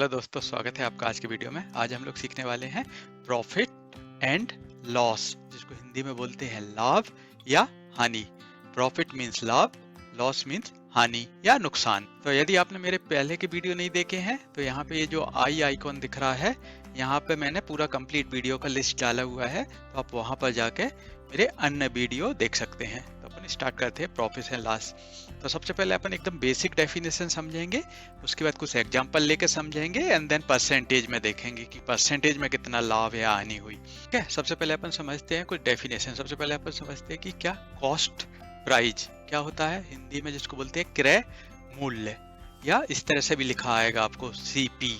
Hello दोस्तों, स्वागत है आपका आज के वीडियो में। आज हम लोग सीखने वाले हैं प्रॉफिट एंड लॉस, जिसको हिंदी में बोलते हैं लाभ या हानि। प्रॉफिट मीन्स लाभ, लॉस मीन्स हानि या नुकसान। तो यदि आपने मेरे पहले के वीडियो नहीं देखे हैं तो यहाँ पे ये जो आई आइकॉन दिख रहा है, यहाँ पे मैंने पूरा कंप्लीट वीडियो का लिस्ट डाला हुआ है, तो आप वहां पर जाके मेरे अन्य वीडियो देख सकते हैं। तो अपन स्टार्ट करते हैं प्रॉफिट एंड लॉस। तो सबसे पहले अपन एकदम बेसिक डेफिनेशन समझेंगे, उसके बाद कुछ एग्जांपल लेके समझेंगे एंड देन परसेंटेज में देखेंगे कि परसेंटेज में कितना लाभ या हानि हुई। ठीक है, सबसे पहले अपन समझते हैं कुछ डेफिनेशन। सबसे पहले अपन समझते हैं कि क्या कॉस्ट प्राइस क्या होता है, हिंदी में जिसको बोलते हैं क्रय मूल्य, या इस तरह से भी लिखा आएगा आपको सीपी,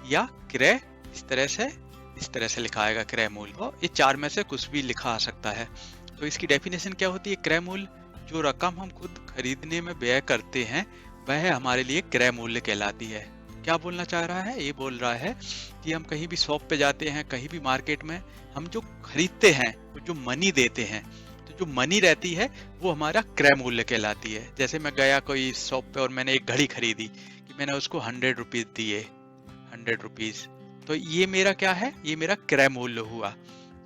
या क्रय इस तरह से लिखा आएगा क्रय मूल्य। तो ये चार में से कुछ भी लिखा आ सकता है। तो इसकी डेफिनेशन क्या होती है? क्रय मूल्य, जो रकम हम खुद खरीदने में व्यय करते हैं वह हमारे लिए क्रय मूल्य कहलाती है। क्या बोलना चाह रहा है? ये बोल रहा है कि हम कहीं भी शॉप पे जाते हैं, कहीं भी मार्केट में, हम जो खरीदते हैं, जो मनी देते हैं, तो जो मनी रहती है वो हमारा क्रय मूल्य कहलाती है। जैसे मैं गया कोई शॉप पे और मैंने एक घड़ी खरीदी कि मैंने उसको 100 रुपीज दिए, 100 रुपीज, तो ये मेरा क्या है? ये मेरा क्रय मूल्य हुआ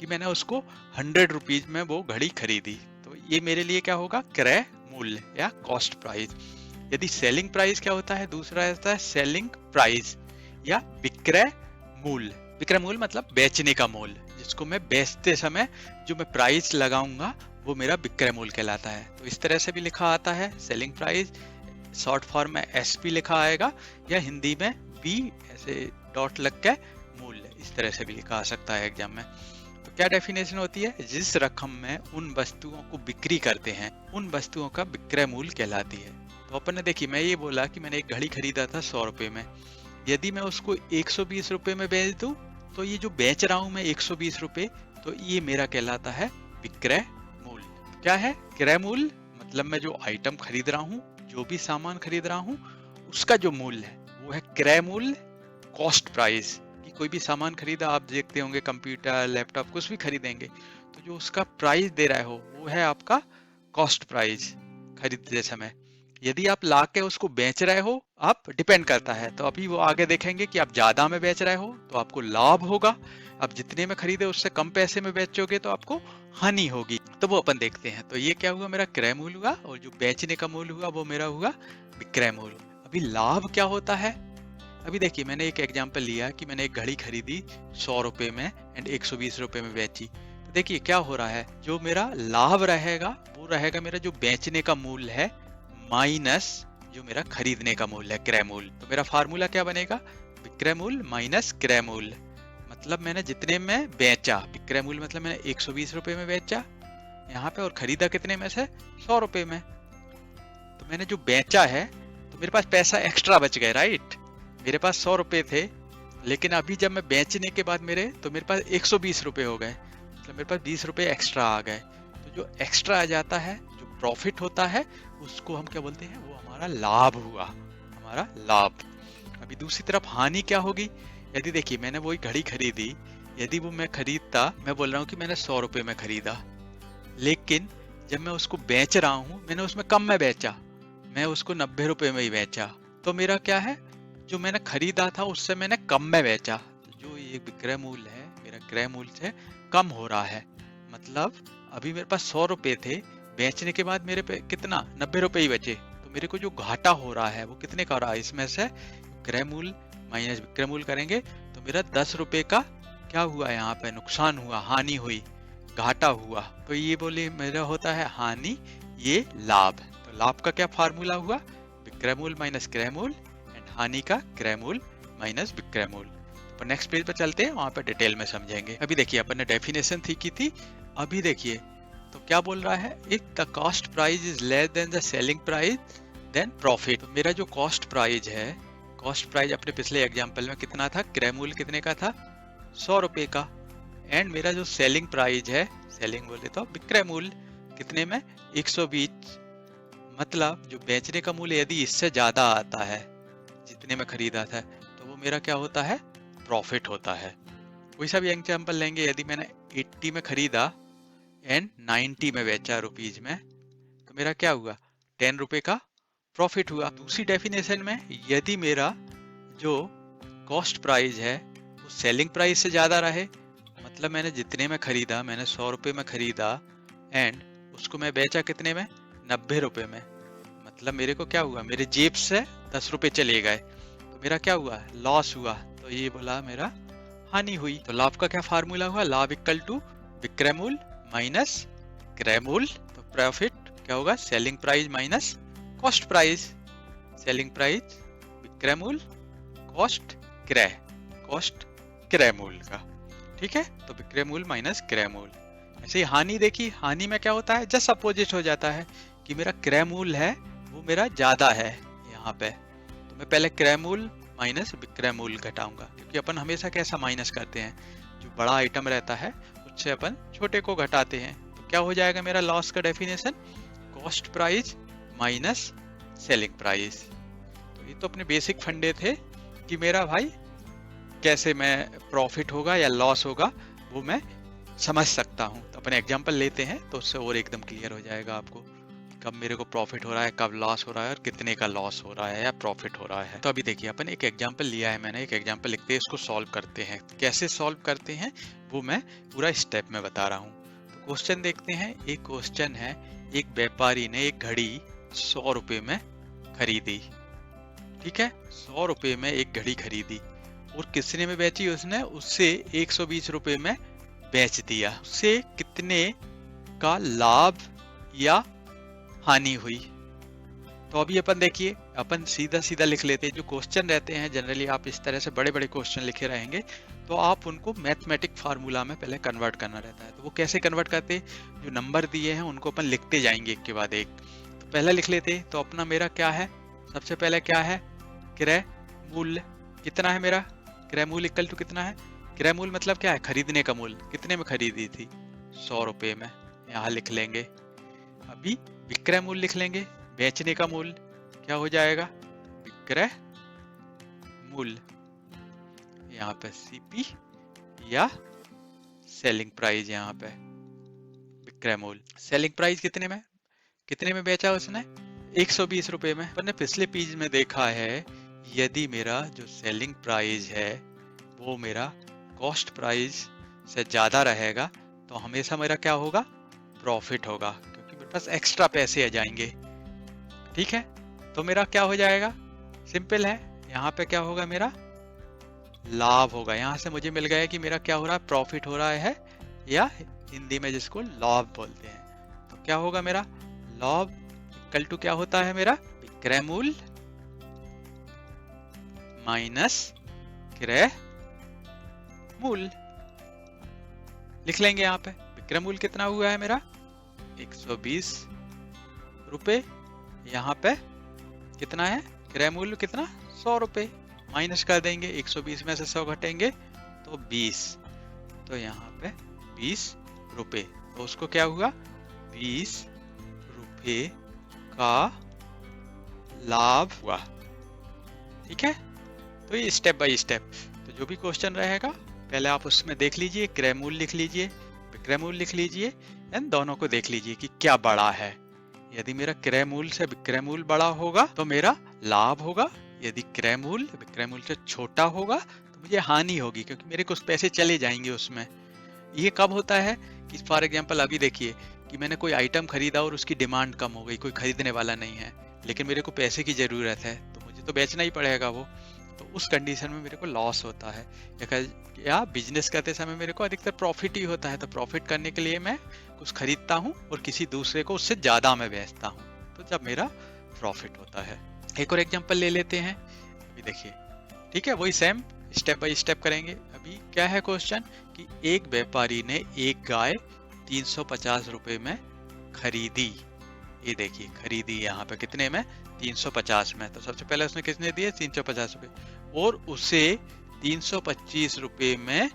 कि मैंने उसको 100 रुपीज में वो घड़ी खरीदी। तो ये मेरे लिए क्या होगा? क्रय मूल्य या कॉस्ट प्राइस। यदि सेलिंग प्राइस क्या होता है? दूसरा होता है सेलिंग प्राइस या विक्रय मूल्य। विक्रय मूल्य मतलब बेचने का मूल्य, जिसको मैं बेचते समय जो मैं प्राइस लगाऊंगा वो मेरा विक्रय मूल्य कहलाता है। तो इस तरह से भी लिखा आता है सेलिंग प्राइस, शॉर्ट फॉर्म में एसपी लिखा आएगा, या हिंदी में बी ऐसे डॉट लग के मूल्य, इस तरह से भी लिखा आ सकता है एग्जाम में। तो क्या डेफिनेशन होती है? जिस रकम में उन वस्तुओं को बिक्री करते हैं उन वस्तुओं का विक्रय मूल्य कहलाती है। तो अपन ने देखिए, मैं ये बोला कि मैंने एक घड़ी खरीदा था 100 रुपए में, यदि मैं उसको 120 रुपए में बेच दूं तो ये जो बेच रहा हूं मैं 120 रुपए, तो ये मेरा कहलाता है विक्रय मूल्य। क्या है क्रय मूल्य? मतलब मैं जो आइटम खरीद रहा हूँ, जो भी सामान खरीद रहा हूँ, उसका जो मूल्य है वो है क्रय मूल्य। कॉस्ट प्राइस कि कोई भी सामान खरीदा, आप देखते होंगे कंप्यूटर, लैपटॉप, कुछ भी खरीदेंगे तो जो उसका प्राइस दे रहे हो वो है आपका कॉस्ट प्राइस खरीदते समय। यदि आप ला के उसको बेच रहे हो, आप डिपेंड करता है, तो अभी वो आगे देखेंगे कि आप ज्यादा में बेच रहे हो तो आपको लाभ होगा, आप जितने में खरीदे उससे कम पैसे में बेचोगे तो आपको हानि होगी। तो वो अपन देखते हैं। तो ये क्या हुआ? मेरा क्रय मूल्य हुआ, और जो बेचने का मूल्य हुआ वो मेरा हुआ विक्रय मूल्य। अभी लाभ क्या होता है? अभी देखिए, मैंने एक एग्जांपल लिया कि मैंने एक घड़ी खरीदी 100 रुपए में एंड 120 रुपए में बेची। तो देखिए क्या हो रहा है, जो मेरा लाभ रहेगा वो रहेगा मेरा जो बेचने का मूल्य है माइनस जो मेरा खरीदने का मूल्य है क्रय मूल्य। तो मेरा फार्मूला क्या बनेगा? विक्रय मूल्य माइनस क्रय मूल्य। मतलब मैंने जितने में बेचा, विक्रय मूल्य मतलब मैंने 120 रुपए में बेचा यहाँ पे, और खरीदा कितने में से? 100 रुपए में। तो मैंने जो बेचा है तो मेरे पास पैसा एक्स्ट्रा बच गए, राइट? मेरे पास 100 रुपए थे, लेकिन अभी जब मैं बेचने के बाद मेरे पास 120 रुपए हो गए, मतलब मेरे पास 20 रुपए एक्स्ट्रा आ गए। तो जो एक्स्ट्रा आ जाता है, जो प्रॉफिट होता है, उसको हम क्या बोलते हैं? वो हमारा लाभ हुआ, हमारा लाभ। अभी दूसरी तरफ हानि क्या होगी? यदि देखिए मैंने वही घड़ी खरीदी, यदि वो मैं खरीदता, मैं बोल रहा हूँ कि मैंने 100 रुपए में खरीदा, लेकिन जब मैं उसको बेच रहा हूँ मैंने उसमें कम में बेचा, मैं उसको 90 रुपए में ही बेचा, तो मेरा क्या है? जो मैंने खरीदा था उससे मैंने कम में बेचा, तो जो ये विक्रय मूल्य है मेरा क्रय मूल्य से कम हो रहा है। मतलब अभी मेरे पास 100 रुपए थे, बेचने के बाद मेरे पे कितना? 90 रुपए ही बचे। तो मेरे को जो घाटा हो रहा है वो कितने का हो रहा है? इसमें से क्रय मूल्य माइनस विक्रय मूल्य करेंगे तो मेरा 10 रुपए का क्या हुआ? यहाँ पे नुकसान हुआ, हानि हुई, घाटा हुआ। तो ये बोले मेरा होता है हानि, ये लाभ। तो लाभ का क्या फार्मूला हुआ? विक्रय मूल्य माइनस क्रय मूल्य, हानि का क्रय मूल्य माइनस विक्रय मूल्य। तो नेक्स्ट पेज पर चलते हैं, वहां पर डिटेल में समझेंगे। अभी देखिए अपन ने डेफिनेशन थी की थी, अभी देखिए तो क्या बोल रहा है? If the cost price is less than the selling price then profit. तो मेरा जो कॉस्ट प्राइस है, कॉस्ट प्राइस अपने पिछले एग्जांपल में कितना था? क्रय मूल्य कितने का था? 100 रुपए का। एंड मेरा जो सेलिंग प्राइस है, सेलिंग बोले तो विक्रय मूल्य कितने में? 120। मतलब जो बेचने का मूल्य यदि इससे ज्यादा आता है जितने में खरीदा था, तो वो मेरा क्या होता है? प्रॉफिट होता है। कोई सा भी एग्जांपल लेंगे, यदि मैंने 80 में खरीदा एंड 90 में बेचा रुपीज में, तो मेरा क्या हुआ? 10 रुपए का प्रॉफिट हुआ। दूसरी डेफिनेशन में यदि मेरा जो कॉस्ट प्राइस है वो सेलिंग प्राइस से ज्यादा रहे, मतलब मैंने जितने में खरीदा, मैंने 100 रुपए में खरीदा एंड उसको मैं बेचा कितने में, 90 रुपए में, मतलब मेरे को क्या हुआ, मेरे जेब से 10 रुपए चले गए, तो मेरा क्या हुआ, लॉस हुआ। तो ये बोला मेरा हानि हुई। तो लाभ का क्या फार्मूला हुआ, लाभ इक्वल टू विक्रय मूल्य माइनस क्रय मूल्य। तो प्रॉफिट क्या होगा, selling price minus cost price, selling price विक्रय मूल्य कॉस्ट क्रय, कॉस्ट क्रय मूल्य का, ठीक है। तो विक्रय मूल्य माइनस क्रय मूल्य। ऐसे ही हानि देखिए, हानि में क्या होता है, जस्ट अपोजिट हो जाता है कि मेरा क्रय मूल्य है वो मेरा ज्यादा है यहाँ पे, तो मैं पहले क्रय मूल्य माइनस विक्रय मूल्य घटाऊंगा, क्योंकि अपन हमेशा कैसा माइनस करते हैं, जो बड़ा आइटम रहता है उससे अपन छोटे को घटाते हैं। तो क्या हो जाएगा मेरा लॉस का definition, cost price minus selling price. तो ये तो अपने बेसिक फंडे थे कि मेरा भाई कैसे मैं प्रॉफिट होगा या लॉस होगा वो मैं समझ सकता हूँ। तो अपन एग्जांपल लेते हैं तो उससे और एकदम क्लियर हो जाएगा आपको, कब मेरे को प्रॉफिट हो रहा है, कब लॉस हो रहा है और कितने का लॉस हो रहा है या प्रॉफिट हो रहा है। तो अभी देखिए अपन एक एग्जांपल लिया है, मैंने एक एग्जांपल लिखते हैं, इसको सॉल्व करते हैं। कैसे सॉल्व करते हैं वो मैं पूरा स्टेप में बता रहा हूँ। तो क्वेश्चन देखते हैं। एक क्वेश्चन है, एक व्यापारी ने एक घड़ी 100 रुपए में खरीदी, ठीक है, 100 रुपए में एक घड़ी खरीदी और कितने में बेची उसने, उससे 120 रुपए में बेच दिया। उससे कितने का लाभ या हानि हुई। तो अभी अपन देखिए, अपन सीधा सीधा लिख लेते हैं। जो क्वेश्चन रहते हैं जनरली आप इस तरह से बड़े बड़े क्वेश्चन लिखे रहेंगे तो आप उनको मैथमेटिक फार्मूला में पहले कन्वर्ट करना रहता है। तो वो कैसे कन्वर्ट करते हैं, जो नंबर दिए हैं उनको अपन लिखते जाएंगे एक के बाद एक। तो पहले लिख लेते, तो अपना मेरा क्या है, सबसे पहले क्या है, क्रय मूल्य कितना है मेरा, क्रय मूल्य इक्वल टू कितना है, क्रय मूल्य मतलब क्या है, खरीदने का मूल्य, कितने में खरीदी थी, 100 रुपए में, यहाँ लिख लेंगे। अभी विक्रय मूल्य लिख लेंगे, बेचने का मूल्य क्या हो जाएगा, विक्रय मूल्य, यहाँ पे सीपी या सेलिंग प्राइस, यहाँ पे विक्रय मूल्य। सेलिंग प्राइस कितने में बेचा उसने, 120 रुपए में। हमने पिछले पेज में देखा है यदि मेरा जो सेलिंग प्राइस है वो मेरा कॉस्ट प्राइस से ज्यादा रहेगा तो हमेशा मेरा क्या होगा, प्रॉफिट होगा, क्योंकि मेरे पास एक्स्ट्रा पैसे आ जाएंगे, ठीक है। तो मेरा क्या हो जाएगा, सिंपल है, यहाँ पे क्या होगा, मेरा लाभ होगा। यहाँ से मुझे मिल गया कि मेरा क्या हो रहा है, प्रॉफिट हो रहा है, या हिंदी में जिसको लाभ बोलते हैं। तो क्या होगा मेरा लाभ इक्वल टू क्या होता है मेरा, विक्रय मूल्य माइनस क्रय मूल्य। लिख लेंगे यहाँ पे विक्रय मूल्य कितना हुआ है मेरा, 120 रुपए, यहाँ पे कितना है, क्रय मूल्य कितना, 100 रुपए, माइनस कर देंगे, 120 में से 100 घटेंगे तो 20, तो यहाँ पे 20 रुपए, तो उसको क्या हुआ, 20 रुपए का लाभ हुआ, ठीक है। तो ये स्टेप बाय स्टेप, तो जो भी क्वेश्चन रहेगा पहले आप उसमें देख लीजिए, क्रय मूल्य लिख लीजिए, विक्रय मूल्य लिख लीजिए, एंड दोनों को देख लीजिए कि क्या बड़ा है। यदि मेरा क्रय मूल्य से विक्रय मूल्य बड़ा होगा तो मेरा लाभ होगा, यदि क्रय मूल्य विक्रय मूल्य से छोटा होगा तो मुझे हानि होगी, क्योंकि मेरे कुछ पैसे चले जाएंगे उसमें। ये कब होता है कि फॉर एग्जांपल अभी देखिए कि मैंने कोई आइटम खरीदा और उसकी डिमांड कम हो गई, कोई खरीदने वाला नहीं है, लेकिन मेरे को पैसे की जरूरत है तो मुझे तो बेचना ही पड़ेगा वो, तो उस कंडीशन में मेरे को लॉस होता है। या बिजनेस करते समय मेरे को अधिकतर प्रॉफिट ही होता है, तो प्रॉफिट करने के लिए मैं कुछ खरीदता हूँ और किसी दूसरे को उससे ज्यादा मैं बेचता हूँ, तो जब मेरा प्रॉफिट होता है। एक और एग्जांपल ले लेते हैं, अभी देखिए, ठीक है, वही सेम स्टेप बाय स्टेप करेंगे। अभी क्या है क्वेश्चन कि एक व्यापारी ने एक गाय 350 रुपए में खरीदी, ये देखिए खरीदी यहाँ पे कितने में, 350 में। तो सबसे पहले उसने कितने दिए, 350 रुपए, और उसे 325 रुपए में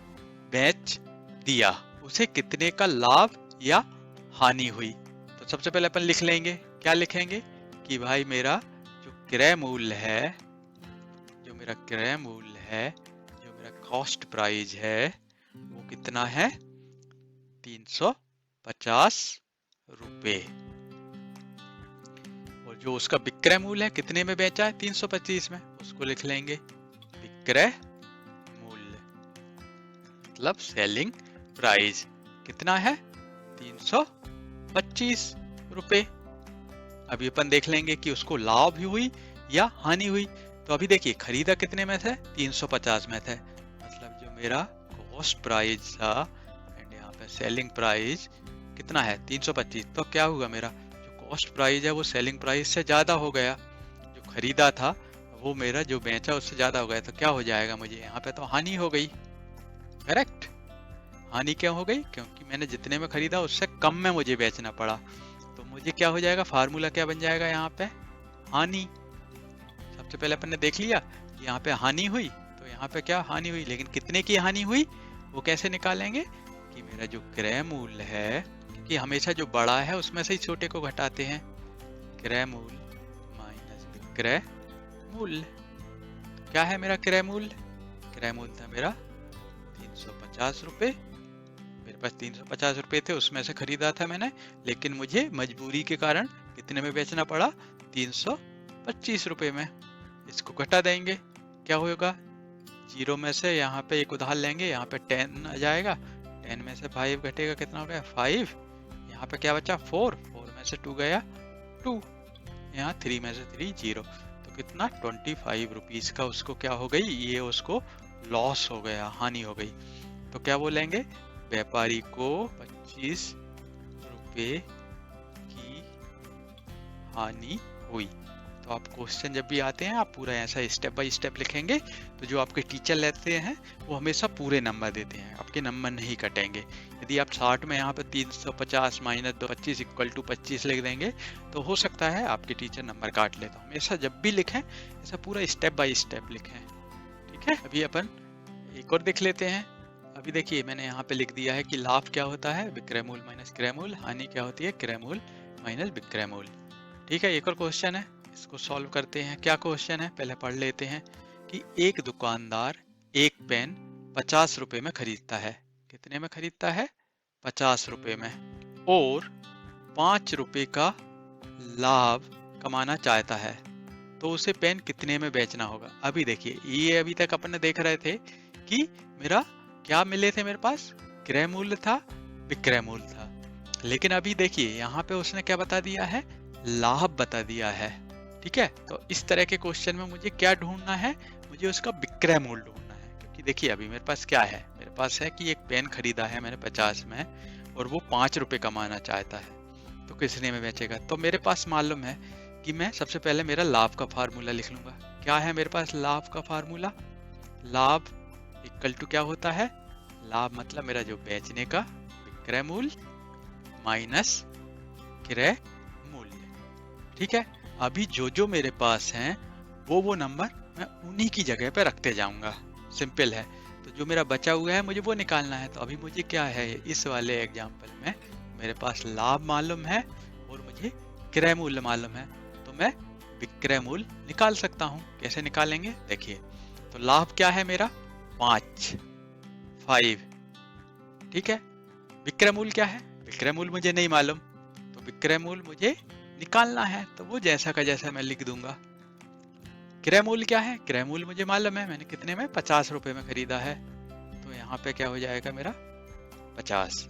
बेच दिया, उसे कितने का लाभ या हानि हुई। तो सबसे पहले अपन लिख लेंगे, क्या लिखेंगे कि भाई मेरा जो क्रय मूल्य है, जो मेरा क्रय मूल्य है, जो मेरा कॉस्ट प्राइस है वो कितना है, 350 रुपए, और जो उसका विक्रय मूल्य है कितने में बेचा है, 325 में, उसको लिख लेंगे विक्रय मतलब सेलिंग प्राइस कितना है, 325 रुपए। अभी अपन देख लेंगे कि उसको लाभ ही हुई या हानि हुई। तो अभी देखिए खरीदा कितने में थे, 350 में थे, मतलब जो मेरा कॉस्ट प्राइस था एंड यहाँ पे सेलिंग प्राइस कितना है, 325। तो क्या होगा, मेरा जो कॉस्ट प्राइस है वो सेलिंग प्राइस से ज्यादा हो गया, जो खरीदा था वो मेरा जो बेचा उससे ज्यादा हो गया। तो क्या हो जाएगा, मुझे यहाँ पे तो हानि हो गई। करेक्ट, हानि क्या हो गई, क्योंकि मैंने जितने में खरीदा उससे कम में मुझे बेचना पड़ा। तो मुझे क्या हो जाएगा, फार्मूला क्या बन जाएगा यहाँ पे, हानि। सबसे पहले अपन ने देख लिया कि यहाँ पे हानि हुई, तो यहाँ पे क्या हानि हुई, लेकिन कितने की हानि हुई वो कैसे निकालेंगे कि मेरा जो क्रय मूल्य है, क्योंकि हमेशा जो बड़ा है उसमें से ही छोटे को घटाते हैं, क्रय मूल्य माइनस विक्रय मूल्य। क्या है मेरा क्रय मूल्य, क्रय मूल्य था मेरा 350 रुपए। मेरे पास 350 रुपए थे, उसमें से खरीदा था मैंने, लेकिन मुझे मजबूरी के कारण कितने में बेचना पड़ा, 325 रुपए में। इसको घटा देंगे, क्या होगा, जीरो में से यहाँ पे एक उधार लेंगे, यहाँ पे 10 आ जाएगा, 10 में से 5 घटेगा, कितना हो गया 5। यहाँ पे क्या बचा 4, 4 में से 2 गया 2, यहाँ 3 में से 3 0। तो कितना 25 रुपीज का उसको क्या हो गई, ये उसको लॉस हो गया, हानि हो गई। तो क्या बोलेंगे, व्यापारी को 25 रुपए की हानि हुई। तो आप क्वेश्चन जब भी आते हैं आप पूरा ऐसा स्टेप बाय स्टेप लिखेंगे, तो जो आपके टीचर लेते हैं वो हमेशा पूरे नंबर देते हैं, आपके नंबर नहीं कटेंगे। यदि आप 60 में यहाँ पे 350 माइनस 225 इक्वल टू 25 लिख देंगे तो हो सकता है आपके टीचर नंबर काट ले। तो हमेशा जब भी लिखें ऐसा पूरा स्टेप बाय स्टेप लिखें, ठीक है। अभी अपन एक और देख लेते हैं। अभी देखिए मैंने यहाँ पे लिख दिया है कि लाभ क्या होता है, विक्रय मूल्य माइनस क्रय मूल्य, हानि क्या होती है, क्रय मूल्य माइनस विक्रय मूल्य। ठीक है, एक और क्वेश्चन है, इसको सॉल्व करते हैं। क्या क्वेश्चन है पहले पढ़ लेते हैं कि एक दुकानदार एक पेन 50 रुपए में खरीदता है, कितने में खरीदता है, 50 रुपए में, और 5 रुपए का लाभ कमाना चाहता है, तो उसे पेन कितने में बेचना होगा। अभी देखिए ये अभी तक अपन ने देख रहे थे कि मेरा क्या मिले थे, मेरे पास क्रय मूल्य था, विक्रय मूल्य था, लेकिन अभी देखिए यहाँ पे उसने क्या बता दिया है, लाभ बता दिया है। ठीक है, तो इस तरह के क्वेश्चन में मुझे क्या ढूंढना है, मुझे उसका विक्रय मूल्य ढूंढना है। क्योंकि देखिए अभी मेरे पास क्या है, मेरे पास है कि एक पेन खरीदा है मैंने 50 में और वो 5 रुपए कमाना चाहता है, तो कितने में बेचेगा। तो मेरे पास मालूम है कि मैं सबसे पहले मेरा लाभ का फार्मूला लिख लूंगा। क्या है मेरे पास लाभ का फार्मूला, लाभ इक्वल टू क्या होता है, लाभ मतलब मेरा जो बेचने का विक्रय मूल्य माइनस क्रय मूल्य। ठीक है, अभी जो जो मेरे पास हैं वो नंबर मैं उन्हीं की जगह पे रखते जाऊंगा, सिंपल है। तो जो मेरा बचा हुआ है मुझे वो निकालना है। तो अभी मुझे क्या है, इस वाले एग्जांपल में मेरे पास लाभ मालूम है और मुझे क्रय मूल्य मालूम है, तो मैं विक्रय मूल्य निकाल सकता हूँ। कैसे निकालेंगे देखिए, तो लाभ क्या है मेरा 5, ठीक है। विक्रय मूल्य क्या है, विक्रय मूल्य मुझे नहीं मालूम, तो विक्रय मूल्य मुझे निकालना है, तो वो जैसा का जैसा मैं लिख दूंगा। क्रय मूल्य क्या है, क्रय मूल्य मुझे मालूम है, मैंने कितने में 50 रुपए में खरीदा है, तो यहाँ पे क्या हो जाएगा मेरा 50।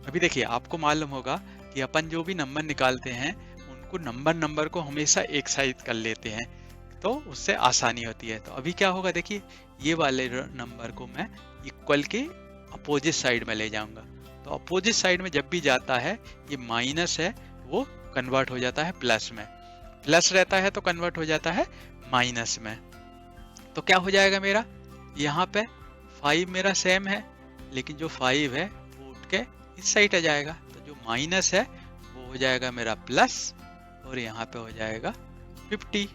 अभी देखिए आपको मालूम होगा कि अपन जो भी नंबर निकालते हैं उनको नंबर को हमेशा एक साइड कर लेते हैं, तो उससे आसानी होती है। तो अभी क्या होगा देखिए, ये वाले नंबर को मैं इक्वल के अपोजिट साइड में ले जाऊंगा। तो अपोजिट साइड में जब भी जाता है ये माइनस है वो कन्वर्ट हो जाता है प्लस में, प्लस रहता है तो कन्वर्ट हो जाता है माइनस में। तो क्या हो जाएगा मेरा, यहाँ पे 5 मेरा सेम है, लेकिन जो 5 है वो उठ के इस साइड आ जाएगा, तो जो माइनस है वो हो जाएगा मेरा प्लस, और यहाँ पे हो जाएगा 50।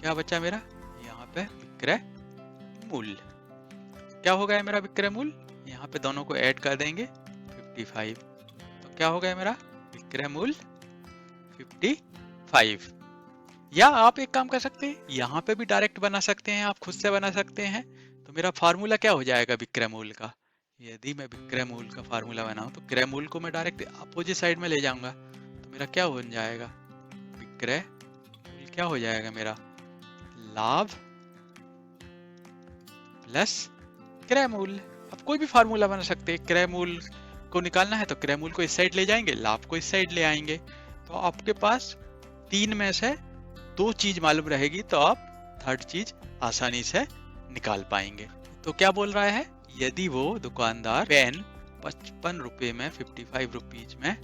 क्या बचा मेरा, यहाँ पे विक्रय मूल्य क्या हो गया मेरा, विक्रय मूल्य यहाँ पे दोनों को ऐड कर देंगे 55, तो क्या हो गया मेरा विक्रय मूल्य 55। या आप एक काम कर सकते हैं, यहाँ पे भी डायरेक्ट बना सकते हैं, आप खुद से बना सकते हैं। तो मेरा फार्मूला क्या हो जाएगा विक्रय मूल्य का, यदि मैं विक्रय मूल्य का फार्मूला बनाऊं तो क्रय मूल्य को मैं डायरेक्ट अपोजिट साइड में ले जाऊंगा, तो मेरा क्या हो जाएगा, विक्रय मूल्य क्या हो जाएगा मेरा, लाभ प्लस क्रय मूल्य। अब कोई भी फार्मूला बना सकते हैं। क्रय मूल को निकालना है तो क्रय मूल को इस साइड ले जाएंगे, लाभ को इस साइड ले आएंगे। तो आपके पास 3 में से 2 चीज मालूम रहेगी तो आप थर्ड चीज आसानी से निकाल पाएंगे। तो क्या बोल रहा है, यदि वो दुकानदार पेन 55 रुपए में 55 रुपीज में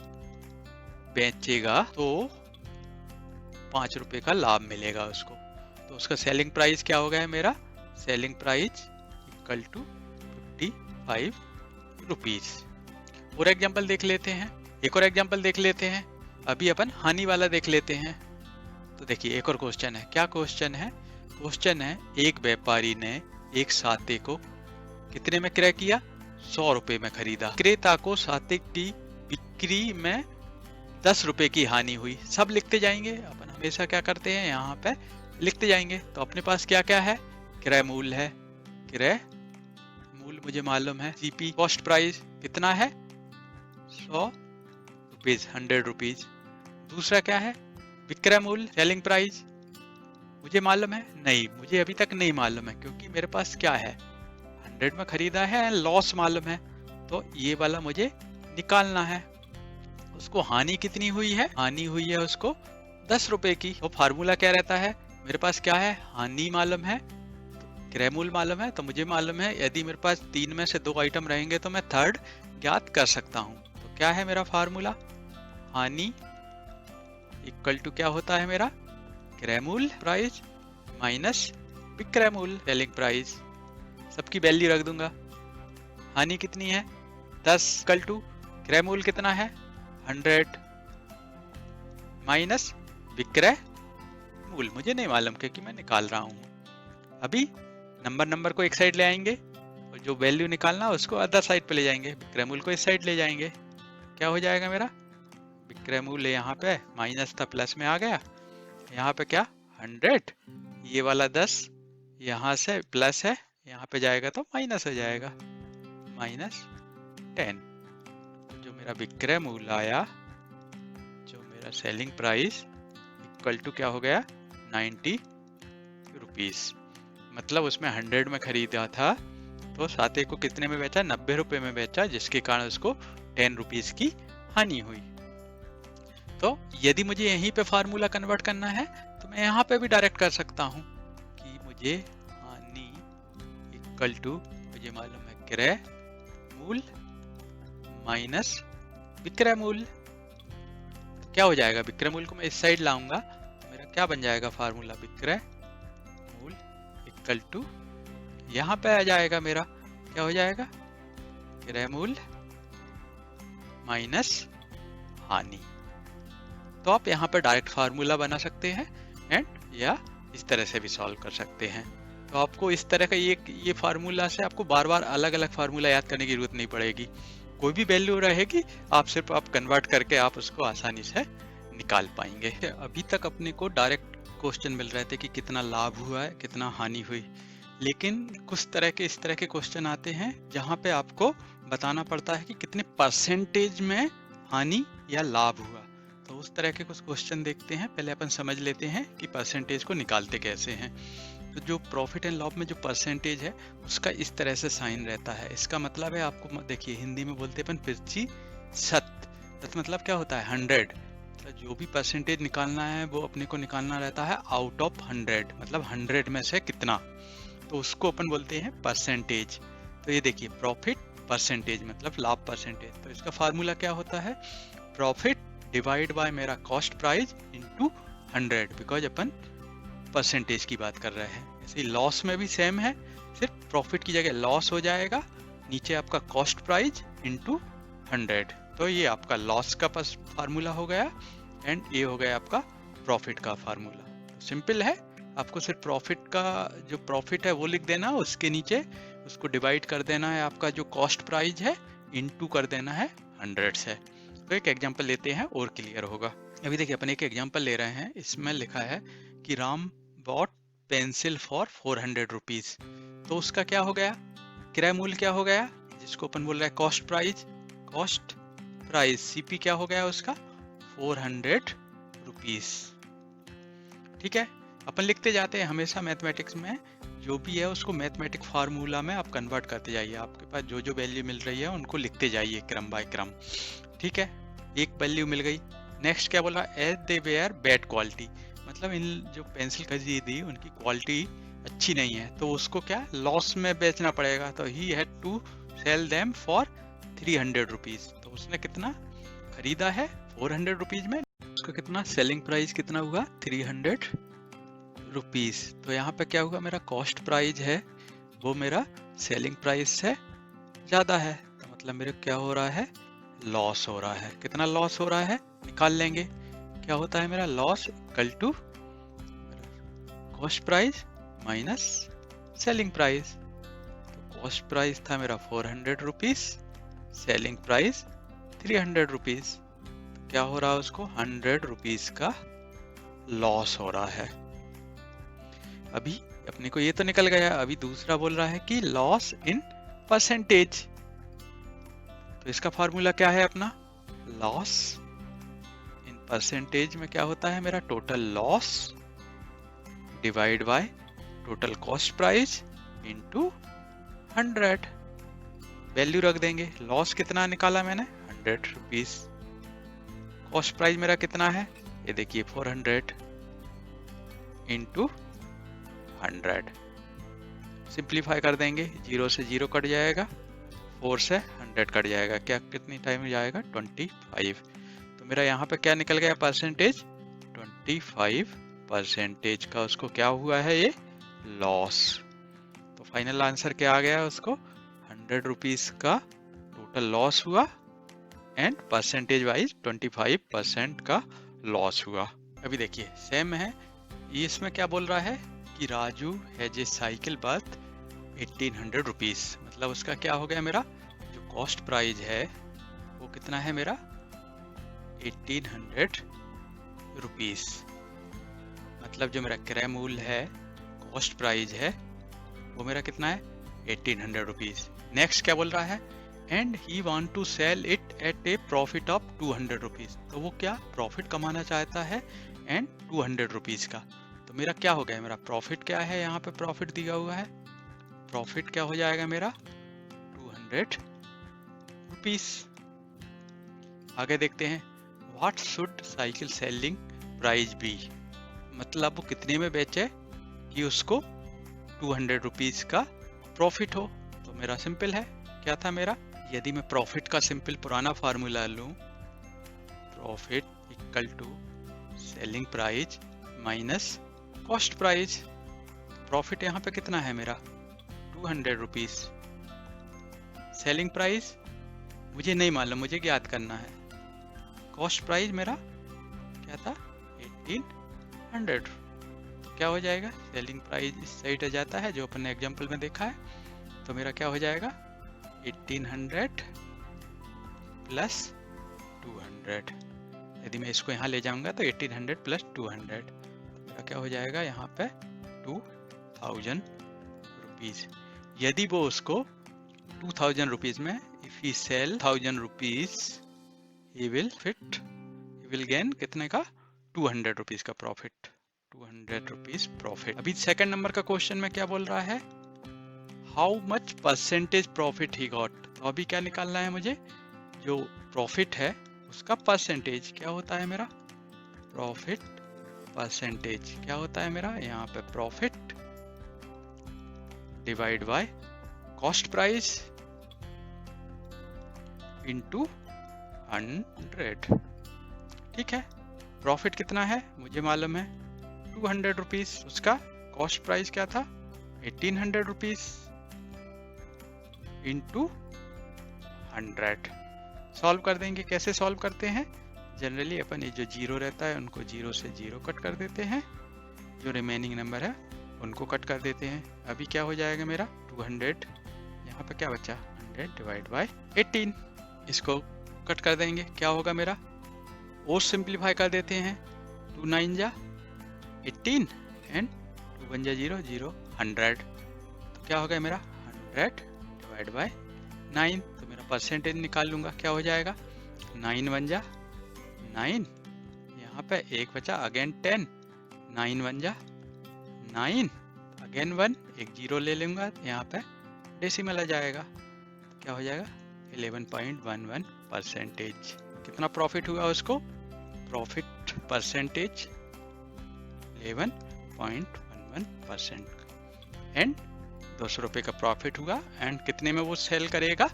बेचेगा तो 5 रुपए का लाभ मिलेगा उसको। तो उसका सेलिंग प्राइस क्या हो गया है, मेरा selling price equal to 55 rupees. और एग्जाम्पल देख लेते हैं, एक और एग्जाम्पल देख लेते हैं। अभी अपन हानि वाला देख लेते हैं। तो देखिए एक और क्वेश्चन है। क्या क्वेश्चन है, क्वेश्चन है एक व्यापारी ने एक साते को कितने में क्रय किया, 100 रुपए में खरीदा। क्रेता को साते की बिक्री में 10 रुपए की हानि हुई। सब लिखते जाएंगे, अपन हमेशा क्या करते हैं यहाँ पे लिखते जाएंगे। तो अपने पास क्या क्या है, क्रय मूल्य है, क्रय मूल्य मुझे मालूम है। सीपी कॉस्ट प्राइस कितना है, 100 रुपीज, 100 रुपीज। दूसरा क्या है, विक्रय मूल्य सेलिंग प्राइस मुझे मालूम है, नहीं मुझे अभी तक नहीं मालूम है, क्योंकि मेरे पास क्या है 100 में खरीदा है, लॉस मालूम है, तो ये वाला मुझे निकालना है। उसको हानि कितनी हुई है, हानि हुई है उसको 10 रुपए की। तो फार्मूला क्या रहता है, मेरे पास क्या है, हानि मालूम है, क्रय मूल्य मालूम है, तो मुझे मालूम है यदि मेरे पास 3 में से 2 आइटम रहेंगे तो मैं थर्ड ज्ञात कर सकता हूँ। तो क्या है मेरा फार्मूला, हानि इक्वल टू क्या होता है मेरा, क्रय मूल्य प्राइस माइनस विक्रय मूल्य सेलिंग प्राइस। सबकी वैल्यू रख दूंगा। हानि कितनी है 10 इक्वल टू क्रय मूल्य कितना है 100 माइनस विक्रय मूल्य मुझे नहीं मालूम क्योंकि मैं निकाल रहा हूँ। अभी नंबर को एक साइड ले आएंगे और जो वैल्यू निकालना उसको अदर साइड पे ले जाएंगे, विक्रय मूल्य को इस साइड ले जाएंगे। क्या हो जाएगा मेरा, विक्रय मूल्य यहाँ पे माइनस था प्लस में आ गया, यहाँ पे क्या 100, ये वाला 10 यहाँ से प्लस है, यहाँ पे जाएगा तो माइनस हो जाएगा, माइनस 10। जो मेरा विक्रय मूल्य आया, जो मेरा सेलिंग प्राइस इक्वल टू क्या हो गया 90 रुपीस। मतलब उसमें 100 में खरीदा था तो साते को कितने में बेचा, 90 रुपए में बेचा, जिसके कारण उसको 10 रुपीस की हानि हुई। तो यदि मुझे यहीं पे फार्मूला कन्वर्ट करना है तो मैं यहाँ पे भी डायरेक्ट कर सकता हूँ कि मुझे हानि इक्वल टू मुझे मालूम है क्रय मूल्य माइनस विक्रय मूल्य। तो क्या हो जाएगा, विक्रय मूल्य को मैं इस साइड लाऊंगा तो मेरा क्या बन जाएगा फार्मूला, विक्रय मूल्य इक्वल टू यहाँ पे आ जाएगा मेरा क्या हो जाएगा, क्रय मूल्य माइनस हानि। तो आप यहाँ पर डायरेक्ट फार्मूला बना सकते हैं एंड या इस तरह से भी सॉल्व कर सकते हैं। तो आपको इस तरह का ये फार्मूला से आपको बार बार अलग अलग फार्मूला याद करने की जरूरत नहीं पड़ेगी। कोई भी वैल्यू रहेगी आप सिर्फ आप कन्वर्ट करके आप उसको आसानी से निकाल पाएंगे। अभी तक अपने को डायरेक्ट क्वेश्चन मिल रहे थे कि कितना लाभ हुआ है, कितना हानि हुई, लेकिन कुछ तरह के इस तरह के क्वेश्चन आते हैं जहाँ पे आपको बताना पड़ता है कि कितने परसेंटेज में हानि या लाभ हुआ। तो उस तरह के कुछ क्वेश्चन देखते हैं। पहले अपन समझ लेते हैं कि परसेंटेज को निकालते कैसे हैं। तो जो प्रॉफिट एंड लॉस में जो परसेंटेज है उसका इस तरह से साइन रहता है। इसका मतलब है, आपको देखिए हिंदी में बोलते हैं अपन प्रतिशत, मतलब क्या होता है 100। तो जो भी परसेंटेज निकालना है वो अपने को निकालना रहता है आउट ऑफ 100, मतलब 100 में से कितना, तो उसको अपन बोलते हैं परसेंटेज। तो ये देखिए प्रॉफिट परसेंटेज मतलब लाभ परसेंटेज। तो इसका फार्मूला क्या होता है, प्रॉफिट डिवाइड बाय मेरा cost price into 100, because upon percentage की बात कर रहे हैं। ऐसे लॉस में भी सेम है, सिर्फ प्रॉफिट की जगह लॉस हो जाएगा, नीचे आपका कॉस्ट प्राइस इनटू 100। तो ये आपका लॉस का फार्मूला हो गया एंड ये हो गया आपका प्रॉफिट का फार्मूला। तो सिंपल है, आपको सिर्फ प्रॉफिट का जो प्रॉफिट है वो लिख देना, उसके नीचे उसको डिवाइड कर देना है आपका जो कॉस्ट प्राइस है, इनटू कर देना है 100 से। तो एक एग्जांपल लेते हैं और क्लियर होगा। अभी देखिए अपन एक एग्जांपल ले रहे हैं, इसमें लिखा है कि Ram bought pencil for 400 rupees. तो उसका क्या हो गया, क्रय मूल्य क्या हो गया, जिसको अपन बोल रहे हैं cost price, cost price CP क्या हो गया उसका 400 रुपीज। ठीक है, अपन लिखते जाते हैं हमेशा मैथमेटिक्स में जो भी है उसको मैथमेटिक फार्मूला में आप कन्वर्ट करते जाइए, आपके पास जो जो वैल्यू मिल रही है उनको लिखते जाइए क्रम बाय क्रम, ठीक है। एक वैल्यू मिल गई। नेक्स्ट क्या बोला, as they were bad quality, मतलब इन जो पेंसिल खरीदी उनकी क्वालिटी अच्छी नहीं है, तो उसको क्या लॉस में बेचना पड़ेगा, तो he had to sell them for 300 rupees. तो उसने कितना खरीदा है 400 रुपीज में, उसका कितना सेलिंग प्राइस कितना हुआ 300 रुपीज। तो यहाँ पे क्या हुआ, मेरा कॉस्ट प्राइस है वो मेरा सेलिंग प्राइस से ज्यादा है, तो मतलब मेरे क्या हो रहा है, लॉस हो रहा है। कितना लॉस हो रहा है निकाल लेंगे, क्या होता है मेरा loss equal to cost price minus selling price. तो कॉस्ट प्राइस था मेरा 400 रुपीज, सेलिंग प्राइस 300 रुपीज, क्या हो रहा है उसको 100 रुपीज का लॉस हो रहा है। अभी अपने को ये तो निकल गया, अभी दूसरा बोल रहा है कि लॉस इन परसेंटेज। तो इसका फॉर्मूला क्या है अपना, लॉस इन परसेंटेज में क्या होता है मेरा total loss divide by total cost price into 100। Value रख देंगे, लॉस कितना निकाला मैंने 100 रुपीज, कॉस्ट प्राइस मेरा कितना है ये देखिए 400 इंटू 100। सिंप्लीफाई कर देंगे, 0 से 0 कट जाएगा, 4 से 100 कट जाएगा, क्या कितनी टाइम में जाएगा 25। तो मेरा यहाँ पे क्या निकल गया परसेंटेज 25% का उसको क्या हुआ है ये लॉस। तो फाइनल आंसर क्या आ गया उसको 100 रुपीज का टोटल लॉस हुआ एंड परसेंटेज वाइज 25% का लॉस हुआ। अभी देखिए सेम है, ये इसमें क्या बोल रहा है कि Raju has a cycle worth 1800 rupees, मतलब उसका क्या हो गया मेरा जो कॉस्ट प्राइस है वो कितना है मेरा 1800 रुपीज, मतलब जो मेरा क्रय मूल्य है कॉस्ट प्राइस है वो मेरा कितना है 1800 रुपीज। नेक्स्ट क्या बोल रहा है and he want to sell it at a profit of 200 rupees, तो वो क्या प्रॉफिट कमाना चाहता है एंड 200 रुपीज का। तो मेरा क्या हो गया, मेरा प्रॉफिट क्या है, यहाँ पे प्रॉफिट दिया हुआ है, प्रॉफिट क्या हो जाएगा मेरा 200 रुपीज। आगे देखते हैं what should cycle selling price be, मतलब वो कितने में बेचे कि उसको 200 रुपीज का प्रॉफिट हो। तो मेरा सिंपल है, क्या था मेरा, यदि मैं प्रॉफिट का सिंपल पुराना फार्मूला लूं, profit equal to selling price minus cost price. Profit यहाँ पे कितना है मेरा 200 रुपीज, सेलिंग प्राइस मुझे नहीं मालूम, मुझे ज्ञात करना है, कॉस्ट प्राइस मेरा क्या था 1800। तो क्या हो जाएगा, सेलिंग प्राइस इस साइड आ जाता है जो अपन ने एग्जांपल में देखा है, तो मेरा क्या हो जाएगा 1800 प्लस 200। यदि मैं इसको यहाँ ले जाऊंगा तो 1800 प्लस 200, मेरा क्या हो जाएगा यहाँ पे 2000 रुपीज। यदि वो उसको 2000 रुपीज में if he sell 1000 rupees he will gain कितने का 200 रुपीज का प्रॉफिट, 200 रुपीज प्रॉफिट। अभी सेकंड नंबर का क्वेश्चन में क्या बोल रहा है, how much percentage profit he got. तो अभी क्या निकालना है मुझे, जो प्रॉफिट है उसका परसेंटेज क्या होता है मेरा, प्रॉफिट परसेंटेज क्या होता है मेरा, यहाँ पे profit divide by cost price into 100। ठीक है, प्रॉफिट कितना है मुझे मालूम है 200 रुपीज, उसका कॉस्ट प्राइस क्या था 1800 रुपीज इंटू 100। सॉल्व कर देंगे, कैसे सॉल्व करते हैं, जनरली अपन ये जो जीरो रहता है उनको जीरो से जीरो कट कर देते हैं, जो रिमेनिंग नंबर है उनको कट कर देते हैं। अभी क्या हो जाएगा मेरा 200, यहाँ पे क्या बचा 100 डिवाइड बाय 18, इसको कट कर देंगे, क्या होगा मेरा, और सिंप्लीफाई कर देते हैं, 2 9 जा 18 एंड 2 1 जा 0 0 100, तो क्या हो गया मेरा 100 डिवाइड बाय 9। तो मेरा परसेंटेज निकाल लूंगा, क्या हो जाएगा 9 1 जा 9, यहाँ पे एक बचा अगेन 10, 9 1 जा 9, अगेन 1, एक जीरो ले लूंगा, यहाँ पे डेसिमल आ जाएगा, क्या हो जाएगा 11.11%। कितना प्रॉफिट हुआ उसको, प्रॉफिट परसेंटेज 11.11% एंड 200 रुपये का प्रॉफिट हुआ। एंड कितने में वो सेल करेगा,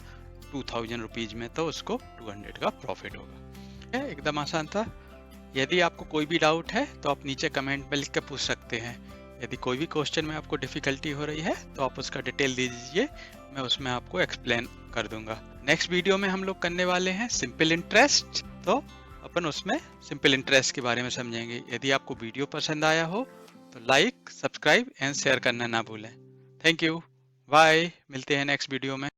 2000 रुपीज में, तो उसको 200 का प्रॉफिट होगा। एकदम आसान था। यदि आपको कोई भी डाउट है तो आप नीचे कमेंट में लिख के पूछ सकते हैं। यदि कोई भी क्वेश्चन में आपको डिफिकल्टी हो रही है तो आप उसका डिटेल दे दीजिए, मैं उसमें आपको एक्सप्लेन कर दूंगा। नेक्स्ट वीडियो में हम लोग करने वाले हैं सिंपल इंटरेस्ट, तो अपन उसमें सिंपल इंटरेस्ट के बारे में समझेंगे। यदि आपको वीडियो पसंद आया हो तो लाइक, सब्सक्राइब एंड शेयर करना ना भूलें। थैंक यू, बाय, मिलते हैं नेक्स्ट वीडियो में।